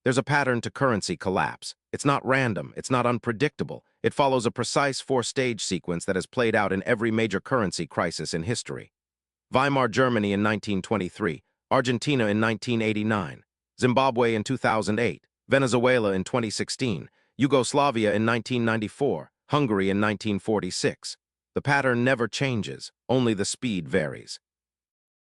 There's a pattern to currency collapse. It's not random, it's not unpredictable. It follows a precise four-stage sequence that has played out in every major currency crisis in history. Weimar Germany in 1923, Argentina in 1989, Zimbabwe in 2008, Venezuela in 2016, Yugoslavia in 1994, Hungary in 1946. The pattern never changes, only the speed varies.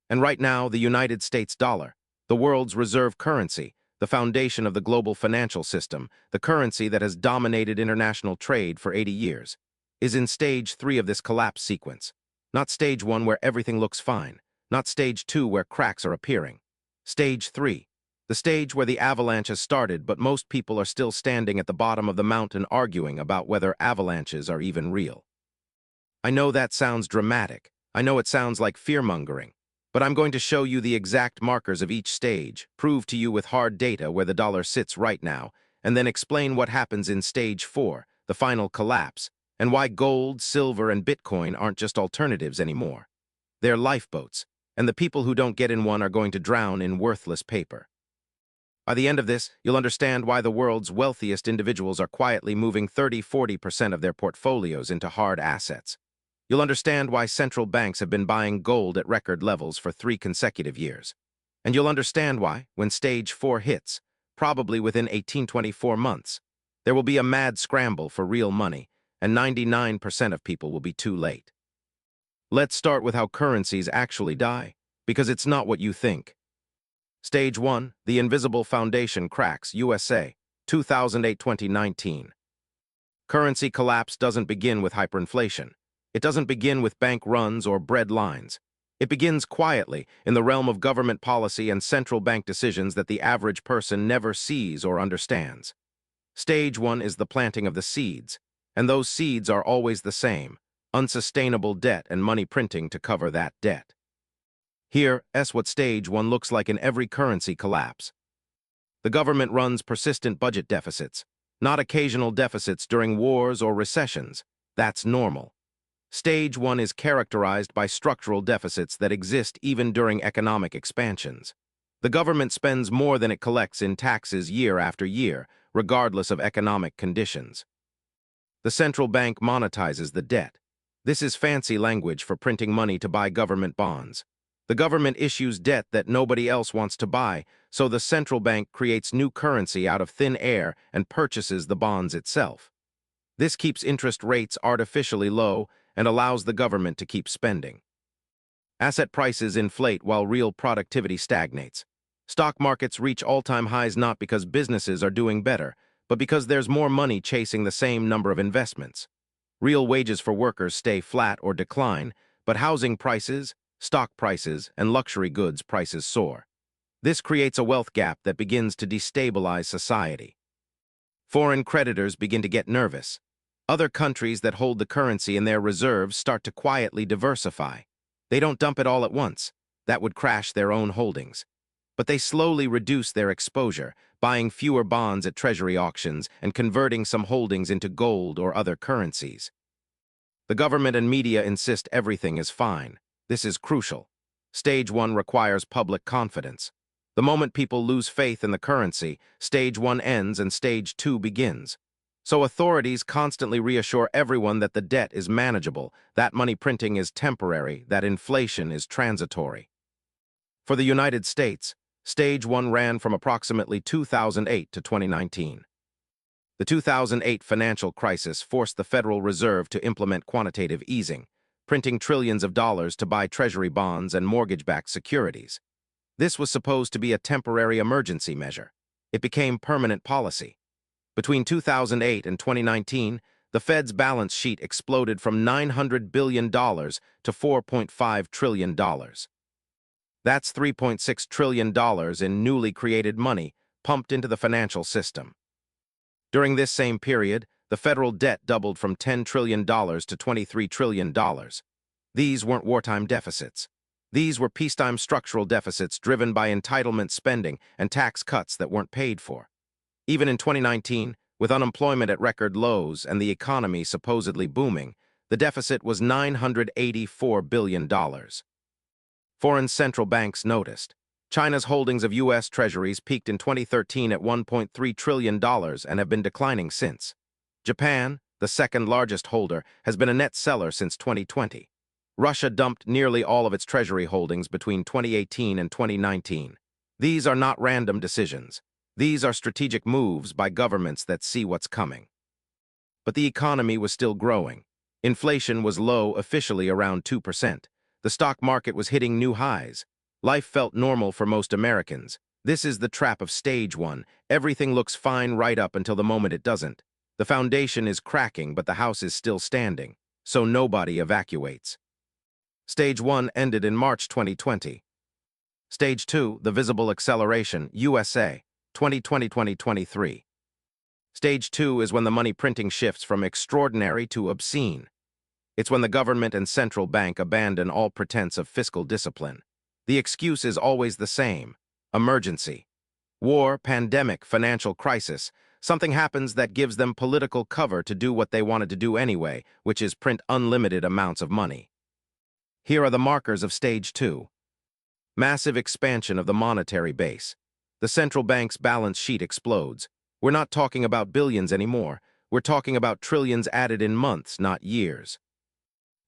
And right now, the United States dollar, the world's reserve currency, the foundation of the global financial system, the currency that has dominated international trade for 80 years, is in stage 3 of this collapse sequence. Not stage 1 where everything looks fine, not stage 2 where cracks are appearing. Stage 3, the stage where the avalanche has started, but most people are still standing at the bottom of the mountain arguing about whether avalanches are even real. I know that sounds dramatic. I know it sounds like fear-mongering. But I'm going to show you the exact markers of each stage, prove to you with hard data where the dollar sits right now, and then explain what happens in stage 4, the final collapse, and why gold, silver, and Bitcoin aren't just alternatives anymore. They're lifeboats, and the people who don't get in one are going to drown in worthless paper. By the end of this, you'll understand why the world's wealthiest individuals are quietly moving 30–40% of their portfolios into hard assets. You'll understand why central banks have been buying gold at record levels for 3 consecutive years. And you'll understand why, when stage 4 hits, probably within 18–24 months, there will be a mad scramble for real money, and 99% of people will be too late. Let's start with how currencies actually die, because it's not what you think. Stage 1, the invisible foundation cracks, USA, 2008–2019. Currency collapse doesn't begin with hyperinflation. It doesn't begin with bank runs or bread lines. It begins quietly in the realm of government policy and central bank decisions that the average person never sees or understands. Stage 1 is the planting of the seeds, and those seeds are always the same: unsustainable debt and money printing to cover that debt. Here's what stage 1 looks like in every currency collapse. The government runs persistent budget deficits, not occasional deficits during wars or recessions. That's normal. Stage 1 is characterized by structural deficits that exist even during economic expansions. The government spends more than it collects in taxes year after year, regardless of economic conditions. The central bank monetizes the debt. This is fancy language for printing money to buy government bonds. The government issues debt that nobody else wants to buy, so the central bank creates new currency out of thin air and purchases the bonds itself. This keeps interest rates artificially low and allows the government to keep spending. Asset prices inflate while real productivity stagnates. Stock markets reach all-time highs not because businesses are doing better, but because there's more money chasing the same number of investments. Real wages for workers stay flat or decline, but housing prices, stock prices, and luxury goods prices soar. This creates a wealth gap that begins to destabilize society. Foreign creditors begin to get nervous. Other countries that hold the currency in their reserves start to quietly diversify. They don't dump it all at once. That would crash their own holdings. But they slowly reduce their exposure, buying fewer bonds at treasury auctions and converting some holdings into gold or other currencies. The government and media insist everything is fine. This is crucial. Stage 1 requires public confidence. The moment people lose faith in the currency, stage 1 ends and stage 2 begins. So authorities constantly reassure everyone that the debt is manageable, that money printing is temporary, that inflation is transitory. For the United States, stage 1 ran from approximately 2008 to 2019. The 2008 financial crisis forced the Federal Reserve to implement quantitative easing, printing trillions of dollars to buy treasury bonds and mortgage-backed securities. This was supposed to be a temporary emergency measure. It became permanent policy. Between 2008 and 2019, the Fed's balance sheet exploded from $900 billion to $4.5 trillion. That's $3.6 trillion in newly created money pumped into the financial system. During this same period, the federal debt doubled from $10 trillion to $23 trillion. These weren't wartime deficits. These were peacetime structural deficits driven by entitlement spending and tax cuts that weren't paid for. Even in 2019, with unemployment at record lows and the economy supposedly booming, the deficit was $984 billion. Foreign central banks noticed. China's holdings of U.S. Treasuries peaked in 2013 at $1.3 trillion and have been declining since. Japan, the second largest holder, has been a net seller since 2020. Russia dumped nearly all of its treasury holdings between 2018 and 2019. These are not random decisions. These are strategic moves by governments that see what's coming. But the economy was still growing. Inflation was low, officially around 2%. The stock market was hitting new highs. Life felt normal for most Americans. This is the trap of stage one. Everything looks fine right up until the moment it doesn't. The foundation is cracking, but the house is still standing, so nobody evacuates. Stage 1 ended in March 2020. Stage 2, the visible acceleration, USA, 2020-2023. Stage 2 is when the money printing shifts from extraordinary to obscene. It's when the government and central bank abandon all pretense of fiscal discipline. The excuse is always the same: emergency. War, pandemic, financial crisis. Something happens that gives them political cover to do what they wanted to do anyway, which is print unlimited amounts of money. Here are the markers of Stage 2. Massive expansion of the monetary base. The central bank's balance sheet explodes. We're not talking about billions anymore. We're talking about trillions added in months, not years.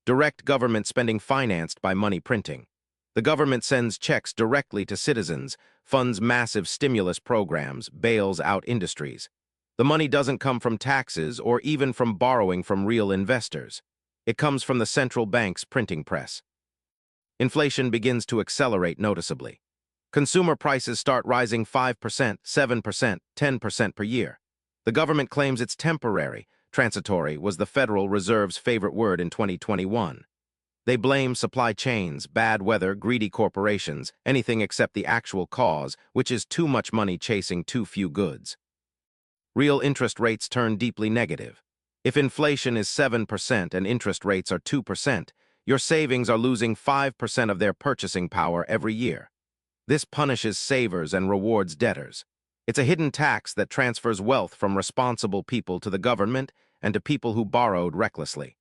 Direct government spending financed by money printing. The government sends checks directly to citizens, funds massive stimulus programs, bails out industries. The money doesn't come from taxes or even from borrowing from real investors. It comes from the central bank's printing press. Inflation begins to accelerate noticeably. Consumer prices start rising 5%, 7%, 10% per year. The government claims it's temporary. Transitory was the Federal Reserve's favorite word in 2021. They blame supply chains, bad weather, greedy corporations, anything except the actual cause, which is too much money chasing too few goods. Real interest rates turn deeply negative. If inflation is 7% and interest rates are 2%, your savings are losing 5% of their purchasing power every year. This punishes savers and rewards debtors. It's a hidden tax that transfers wealth from responsible people to the government and to people who borrowed recklessly.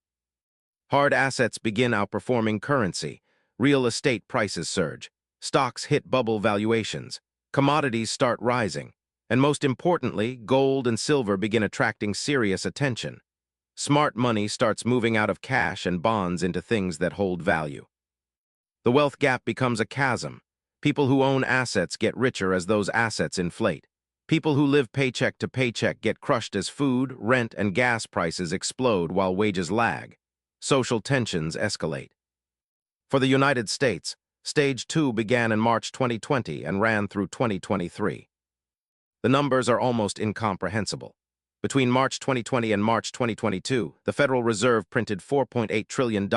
Hard assets begin outperforming currency. Real estate prices surge. Stocks hit bubble valuations. Commodities start rising. And most importantly, gold and silver begin attracting serious attention. Smart money starts moving out of cash and bonds into things that hold value. The wealth gap becomes a chasm. People who own assets get richer as those assets inflate. People who live paycheck to paycheck get crushed as food, rent, and gas prices explode while wages lag. Social tensions escalate. For the United States, Stage 2 began in March 2020 and ran through 2023. The numbers are almost incomprehensible. Between March 2020 and March 2022, the Federal Reserve printed $4.8 trillion.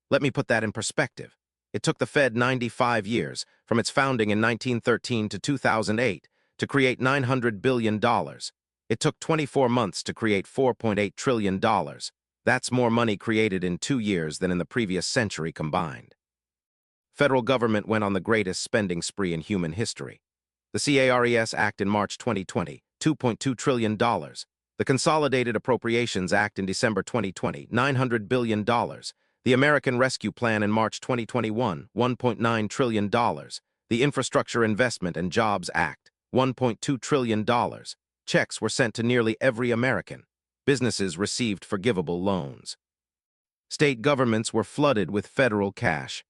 Let me put that in perspective. It took the Fed 95 years, from its founding in 1913 to 2008, to create $900 billion. It took 24 months to create $4.8 trillion. That's more money created in 2 years than in the previous century combined. Federal government went on the greatest spending spree in human history. The CARES Act in March 2020, $2.2 trillion. The Consolidated Appropriations Act in December 2020, $900 billion. The American Rescue Plan in March 2021, $1.9 trillion. The Infrastructure Investment and Jobs Act, $1.2 trillion. Checks were sent to nearly every American. Businesses received forgivable loans. State governments were flooded with federal cash.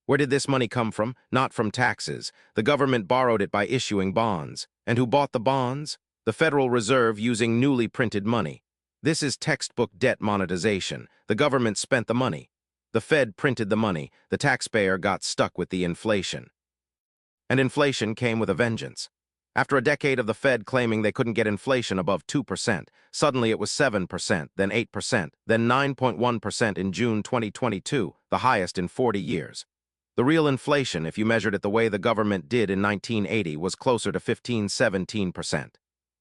Where did this money come from? Not from taxes. The government borrowed it by issuing bonds. And who bought the bonds? The Federal Reserve using newly printed money. This is textbook debt monetization. The government spent the money. The Fed printed the money. The taxpayer got stuck with the inflation. And inflation came with a vengeance. After a decade of the Fed claiming they couldn't get inflation above 2%, suddenly it was 7%, then 8%, then 9.1% in June 2022, the highest in 40 years. The real inflation, if you measured it the way the government did in 1980, was closer to 15–17%.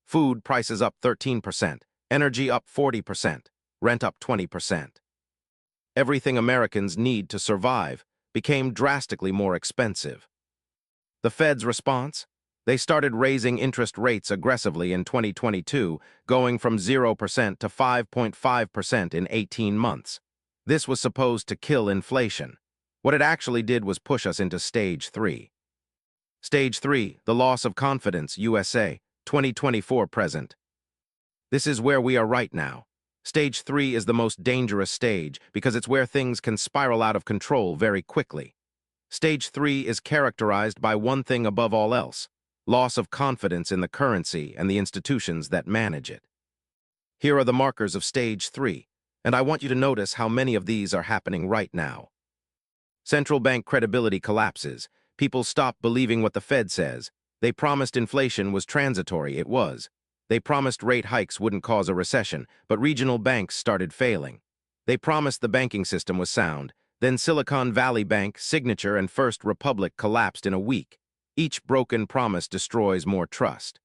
Food prices up 13%, energy up 40%, rent up 20%. Everything Americans need to survive became drastically more expensive. The Fed's response? They started raising interest rates aggressively in 2022, going from 0% to 5.5% in 18 months. This was supposed to kill inflation. What it actually did was push us into Stage 3. Stage 3, the loss of confidence, USA, 2024 present. This is where we are right now. Stage 3 is the most dangerous stage because it's where things can spiral out of control very quickly. Stage 3 is characterized by one thing above all else: loss of confidence in the currency and the institutions that manage it. Here are the markers of Stage 3, and I want you to notice how many of these are happening right now. Central bank credibility collapses. People stop believing what the Fed says. They promised inflation was transitory. It was. They promised rate hikes wouldn't cause a recession, but regional banks started failing. They promised the banking system was sound. Then Silicon Valley Bank, Signature, and First Republic collapsed in a week. Each broken promise destroys more trust.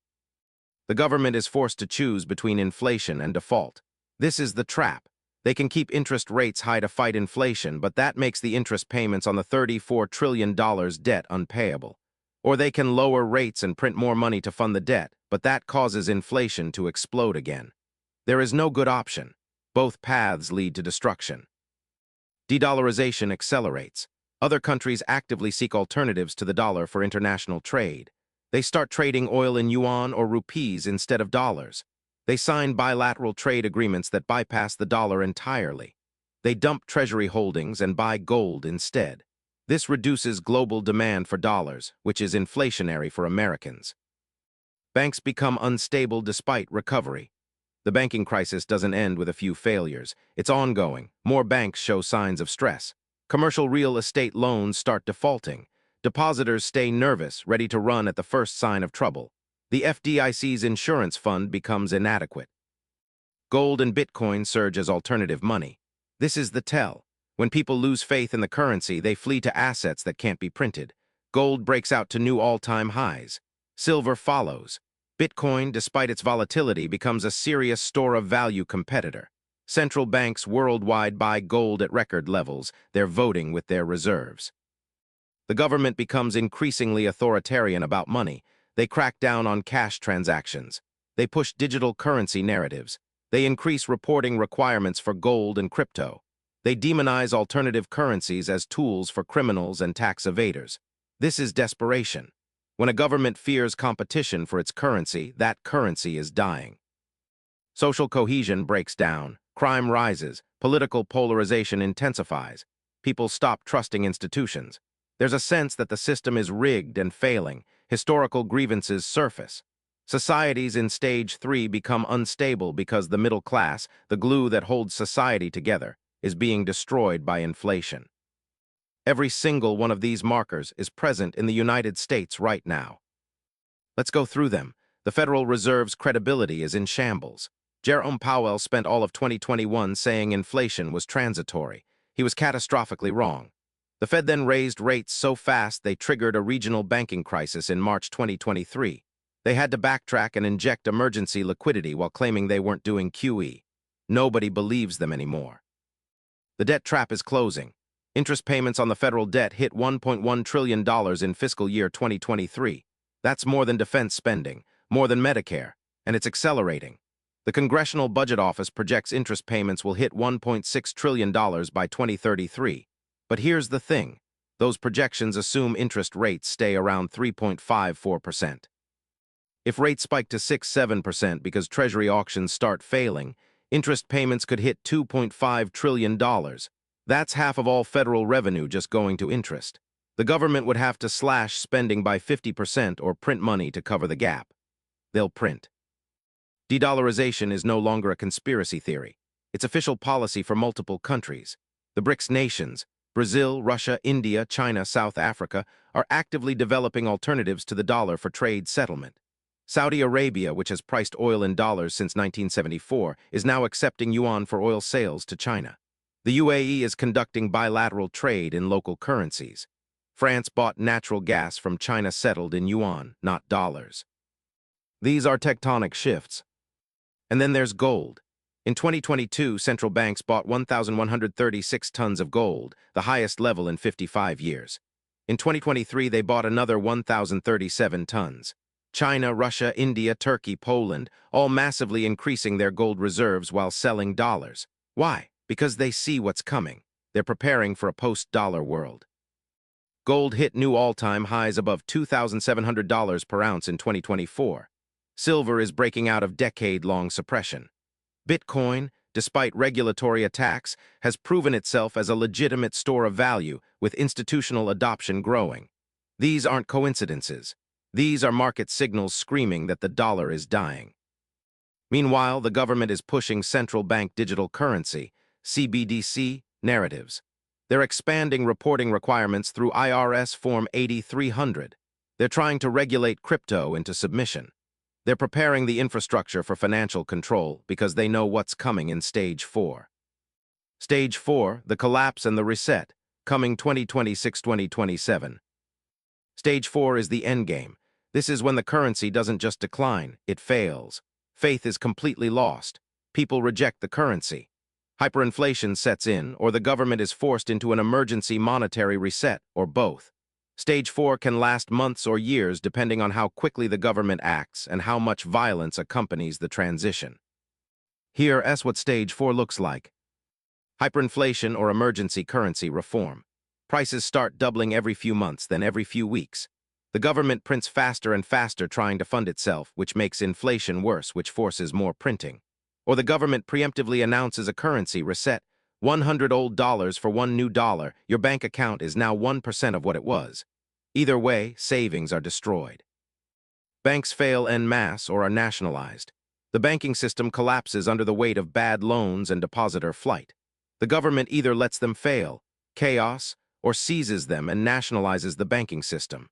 The government is forced to choose between inflation and default. This is the trap. They can keep interest rates high to fight inflation, but that makes the interest payments on the $34 trillion debt unpayable. Or they can lower rates and print more money to fund the debt, but that causes inflation to explode again. There is no good option. Both paths lead to destruction. De-dollarization accelerates. Other countries actively seek alternatives to the dollar for international trade. They start trading oil in yuan or rupees instead of dollars. They sign bilateral trade agreements that bypass the dollar entirely. They dump treasury holdings and buy gold instead. This reduces global demand for dollars, which is inflationary for Americans. Banks become unstable despite recovery. The banking crisis doesn't end with a few failures. It's ongoing. More banks show signs of stress. Commercial real estate loans start defaulting. Depositors stay nervous, ready to run at the first sign of trouble. The FDIC's insurance fund becomes inadequate. Gold and Bitcoin surge as alternative money. This is the tell. When people lose faith in the currency, they flee to assets that can't be printed. Gold breaks out to new all-time highs. Silver follows. Bitcoin, despite its volatility, becomes a serious store of value competitor. Central banks worldwide buy gold at record levels. They're voting with their reserves. The government becomes increasingly authoritarian about money. They crack down on cash transactions. They push digital currency narratives. They increase reporting requirements for gold and crypto. They demonize alternative currencies as tools for criminals and tax evaders. This is desperation. When a government fears competition for its currency, that currency is dying. Social cohesion breaks down. Crime rises. Political polarization intensifies. People stop trusting institutions. There's a sense that the system is rigged and failing. Historical grievances surface. Societies in Stage 3 become unstable because the middle class, the glue that holds society together, is being destroyed by inflation. Every single one of these markers is present in the United States right now. Let's go through them. The Federal Reserve's credibility is in shambles. Jerome Powell spent all of 2021 saying inflation was transitory. He was catastrophically wrong. The Fed then raised rates so fast they triggered a regional banking crisis in March 2023. They had to backtrack and inject emergency liquidity while claiming they weren't doing QE. Nobody believes them anymore. The debt trap is closing. Interest payments on the federal debt hit $1.1 trillion in fiscal year 2023. That's more than defense spending, more than Medicare, and it's accelerating. The Congressional Budget Office projects interest payments will hit $1.6 trillion by 2033. But here's the thing. Those projections assume interest rates stay around 3.54%. If rates spike to 6-7% because Treasury auctions start failing, interest payments could hit $2.5 trillion. That's half of all federal revenue just going to interest. The government would have to slash spending by 50% or print money to cover the gap. They'll print. De-dollarization is no longer a conspiracy theory. It's official policy for multiple countries. The BRICS nations, Brazil, Russia, India, China, South Africa, are actively developing alternatives to the dollar for trade settlement. Saudi Arabia, which has priced oil in dollars since 1974, is now accepting yuan for oil sales to China. The UAE is conducting bilateral trade in local currencies. France bought natural gas from China settled in yuan, not dollars. These are tectonic shifts. And then there's gold. In 2022, central banks bought 1,136 tons of gold, the highest level in 55 years. In 2023, they bought another 1,037 tons. China, Russia, India, Turkey, Poland, all massively increasing their gold reserves while selling dollars. Why? Because they see what's coming. They're preparing for a post-dollar world. Gold hit new all-time highs above $2,700 per ounce in 2024. Silver is breaking out of decade-long suppression. Bitcoin, despite regulatory attacks, has proven itself as a legitimate store of value, with institutional adoption growing. These aren't coincidences. These are market signals screaming that the dollar is dying. Meanwhile, the government is pushing central bank digital currency, CBDC, narratives. They're expanding reporting requirements through IRS Form 8300. They're trying to regulate crypto into submission. They're preparing the infrastructure for financial control because they know what's coming in Stage 4. Stage 4, the collapse and the reset, coming 2026-2027. Stage 4 is the endgame. This is when the currency doesn't just decline, it fails. Faith is completely lost. People reject the currency. Hyperinflation sets in, or the government is forced into an emergency monetary reset, or both. Stage 4 can last months or years depending on how quickly the government acts and how much violence accompanies the transition. Here's what Stage 4 looks like. Hyperinflation or emergency currency reform. Prices start doubling every few months, then every few weeks. The government prints faster and faster trying to fund itself, which makes inflation worse, which forces more printing. Or the government preemptively announces a currency reset. 100 old dollars for one new dollar, your bank account is now 1% of what it was. Either way, savings are destroyed. Banks fail en masse or are nationalized. The banking system collapses under the weight of bad loans and depositor flight. The government either lets them fail, chaos, or seizes them and nationalizes the banking system.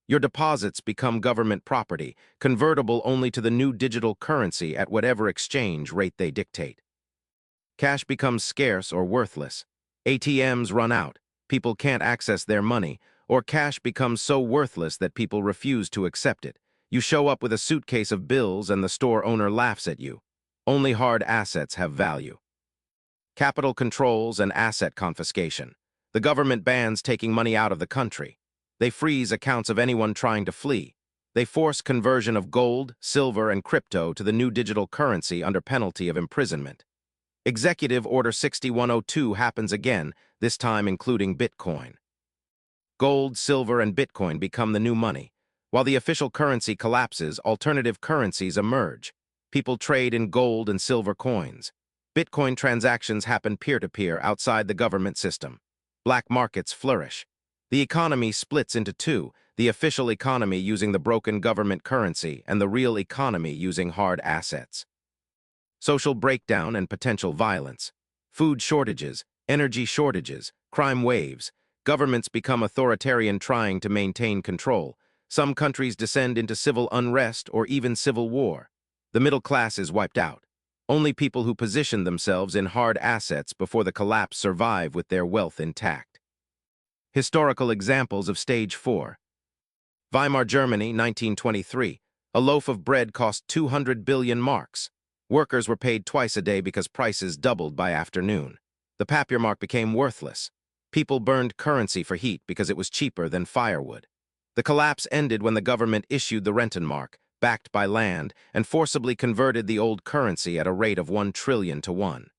Your deposits become government property, convertible only to the new digital currency at whatever exchange rate they dictate. Cash becomes scarce or worthless. ATMs run out, people can't access their money, or cash becomes so worthless that people refuse to accept it. You show up with a suitcase of bills and the store owner laughs at you. Only hard assets have value. Capital controls and asset confiscation. The government bans taking money out of the country. They freeze accounts of anyone trying to flee. They force conversion of gold, silver, and crypto to the new digital currency under penalty of imprisonment. Executive Order 6102 happens again, this time including Bitcoin. Gold, silver, and Bitcoin become the new money. While the official currency collapses, alternative currencies emerge. People trade in gold and silver coins. Bitcoin transactions happen peer-to-peer outside the government system. Black markets flourish. The economy splits into two, the official economy using the broken government currency and the real economy using hard assets. Social breakdown and potential violence. Food shortages, energy shortages, crime waves. Governments become authoritarian trying to maintain control. Some countries descend into civil unrest or even civil war. The middle class is wiped out. Only people who position themselves in hard assets before the collapse survive with their wealth intact. Historical examples of Stage 4. Weimar Germany, 1923. A loaf of bread cost 200 billion marks. Workers were paid twice a day because prices doubled by afternoon. The Papiermark became worthless. People burned currency for heat because it was cheaper than firewood. The collapse ended when the government issued the Rentenmark, backed by land, and forcibly converted the old currency at a rate of 1 trillion to 1.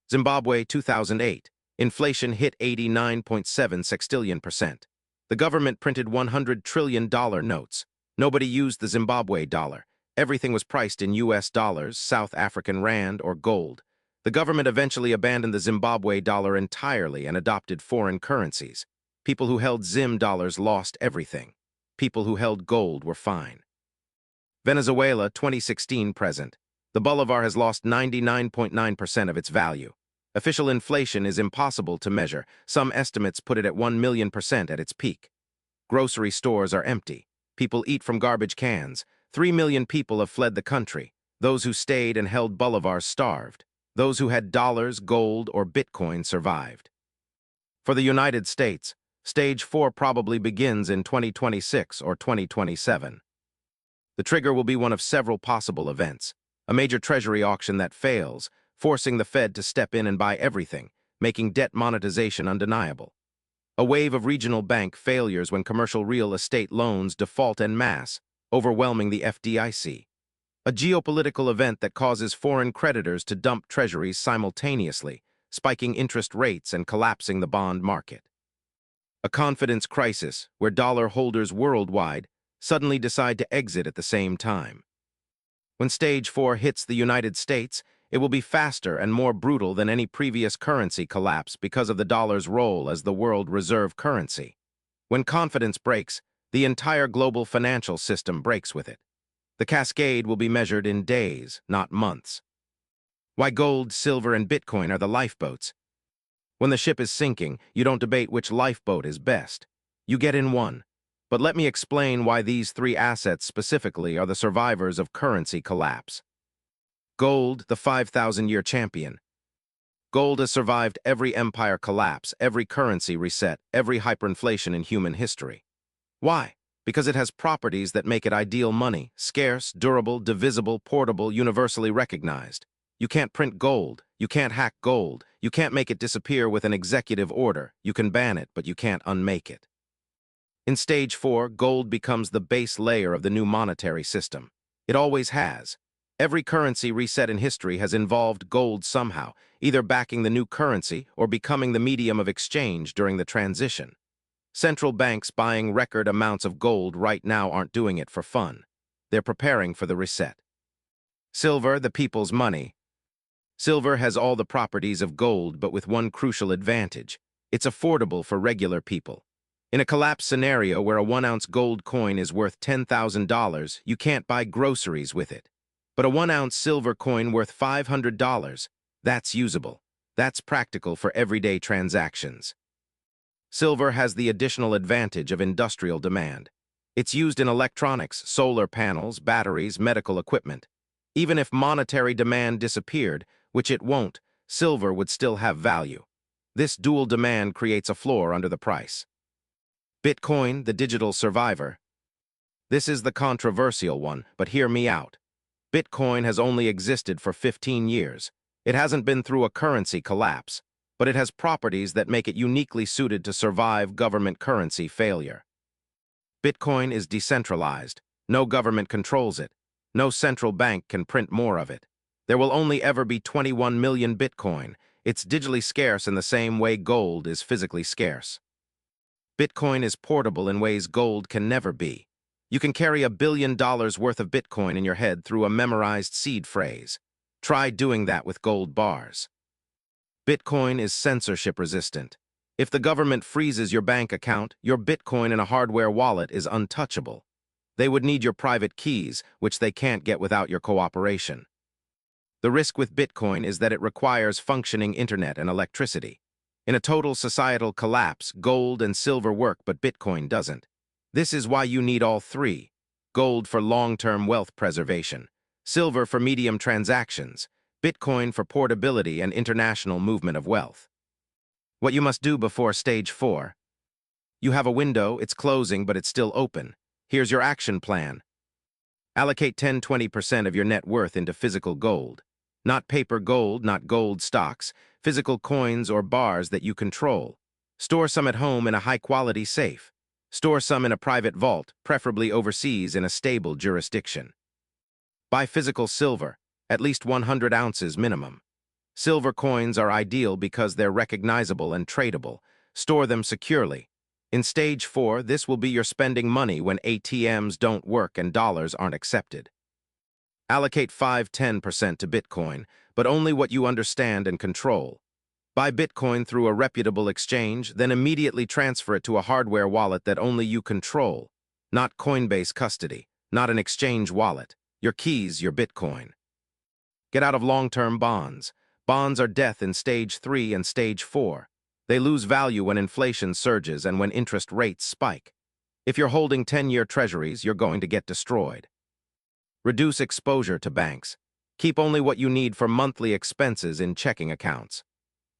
Zimbabwe, 2008. Inflation hit 89.7 sextillion%. The government printed $100 trillion notes. Nobody used the Zimbabwe dollar. Everything was priced in US dollars, South African rand, or gold. The government eventually abandoned the Zimbabwe dollar entirely and adopted foreign currencies. People who held Zim dollars lost everything. People who held gold were fine. Venezuela, 2016 present. The bolivar has lost 99.9% of its value. Official inflation is impossible to measure. Some estimates put it at 1 million% at its peak. Grocery stores are empty. People eat from garbage cans. 3 million people have fled the country. Those who stayed and held bolivars starved. Those who had dollars, gold, or Bitcoin survived. For the United States, Stage 4 probably begins in 2026 or 2027. The trigger will be one of several possible events. A major treasury auction that fails, forcing the Fed to step in and buy everything, making debt monetization undeniable. A wave of regional bank failures when commercial real estate loans default en masse, overwhelming the FDIC. A geopolitical event that causes foreign creditors to dump treasuries simultaneously, spiking interest rates and collapsing the bond market. A confidence crisis where dollar holders worldwide suddenly decide to exit at the same time. When Stage 4 hits the United States, it will be faster and more brutal than any previous currency collapse because of the dollar's role as the world reserve currency. When confidence breaks, the entire global financial system breaks with it. The cascade will be measured in days, not months. Why gold, silver, and Bitcoin are the lifeboats. When the ship is sinking, you don't debate which lifeboat is best. You get in one. But let me explain why these three assets specifically are the survivors of currency collapse. Gold, the 5,000-year champion. Gold has survived every empire collapse, every currency reset, every hyperinflation in human history. Why? Because it has properties that make it ideal money: scarce, durable, divisible, portable, universally recognized. You can't print gold. You can't hack gold. You can't make it disappear with an executive order. You can ban it, but you can't unmake it. In Stage 4, gold becomes the base layer of the new monetary system. It always has. Every currency reset in history has involved gold somehow, either backing the new currency or becoming the medium of exchange during the transition. Central banks buying record amounts of gold right now aren't doing it for fun. They're preparing for the reset. Silver, the people's money. Silver has all the properties of gold, but with one crucial advantage. It's affordable for regular people. In a collapse scenario where a 1-ounce gold coin is worth $10,000, you can't buy groceries with it. But a 1-ounce silver coin worth $500, that's usable. That's practical for everyday transactions. Silver has the additional advantage of industrial demand. It's used in electronics, solar panels, batteries, medical equipment. Even if monetary demand disappeared, which it won't, silver would still have value. This dual demand creates a floor under the price. Bitcoin, the digital survivor. This is the controversial one, but hear me out. Bitcoin has only existed for 15 years. It hasn't been through a currency collapse, but it has properties that make it uniquely suited to survive government currency failure. Bitcoin is decentralized. No government controls it. No central bank can print more of it. There will only ever be 21 million Bitcoin. It's digitally scarce in the same way gold is physically scarce. Bitcoin is portable in ways gold can never be. You can carry $1 billion worth of Bitcoin in your head through a memorized seed phrase. Try doing that with gold bars. Bitcoin is censorship resistant. If the government freezes your bank account, your Bitcoin in a hardware wallet is untouchable. They would need your private keys, which they can't get without your cooperation. The risk with Bitcoin is that it requires functioning internet and electricity. In a total societal collapse, gold and silver work, but Bitcoin doesn't. This is why you need all three: gold for long-term wealth preservation, silver for medium transactions, Bitcoin for portability and international movement of wealth. What you must do before Stage 4. You have a window, it's closing, but it's still open. Here's your action plan. Allocate 10–20% of your net worth into physical gold. Not paper gold, not gold stocks, physical coins or bars that you control. Store some at home in a high-quality safe. Store some in a private vault, preferably overseas in a stable jurisdiction. Buy physical silver, at least 100 ounces minimum. Silver coins are ideal because they're recognizable and tradable. Store them securely. In Stage 4, this will be your spending money when ATMs don't work and dollars aren't accepted. Allocate 5–10% to Bitcoin, but only what you understand and control. Buy Bitcoin through a reputable exchange, then immediately transfer it to a hardware wallet that only you control. Not Coinbase custody, not an exchange wallet. Your keys, your Bitcoin. Get out of long-term bonds. Bonds are death in Stage 3 and Stage 4. They lose value when inflation surges and when interest rates spike. If you're holding 10-year treasuries, you're going to get destroyed. Reduce exposure to banks. Keep only what you need for monthly expenses in checking accounts.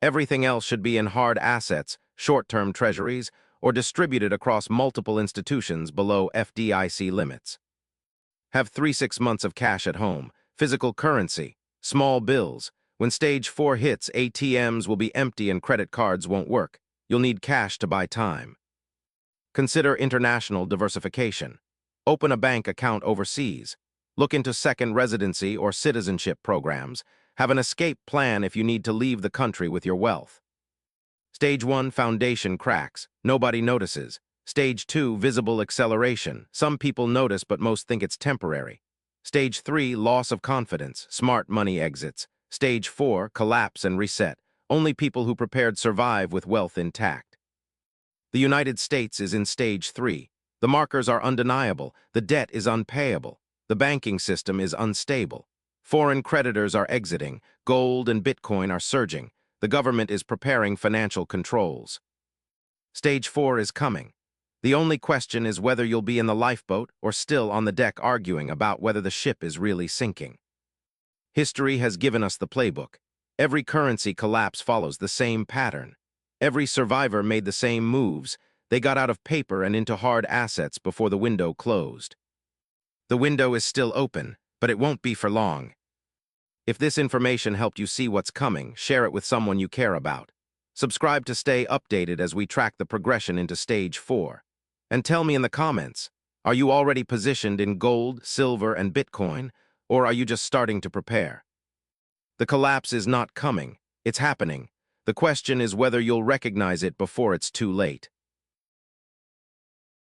Everything else should be in hard assets, short-term treasuries, or distributed across multiple institutions below FDIC limits. Have 3–6 months of cash at home, physical currency, small bills. When Stage 4 hits, ATMs will be empty and credit cards won't work. You'll need cash to buy time. Consider international diversification. Open a bank account overseas. Look into second residency or citizenship programs. Have an escape plan if you need to leave the country with your wealth. Stage 1, foundation cracks. Nobody notices. Stage 2, visible acceleration. Some people notice, but most think it's temporary. Stage 3, loss of confidence. Smart money exits. Stage 4, collapse and reset. Only people who prepared survive with wealth intact. The United States is in Stage 3. The markers are undeniable. The debt is unpayable. The banking system is unstable. Foreign creditors are exiting. Gold and Bitcoin are surging. The government is preparing financial controls. Stage 4 is coming. The only question is whether you'll be in the lifeboat or still on the deck arguing about whether the ship is really sinking. History has given us the playbook. Every currency collapse follows the same pattern. Every survivor made the same moves. They got out of paper and into hard assets before the window closed. The window is still open, but it won't be for long. If this information helped you see what's coming, share it with someone you care about. Subscribe to stay updated as we track the progression into Stage 4. And tell me in the comments, are you already positioned in gold, silver, and Bitcoin, or are you just starting to prepare? The collapse is not coming, it's happening. The question is whether you'll recognize it before it's too late.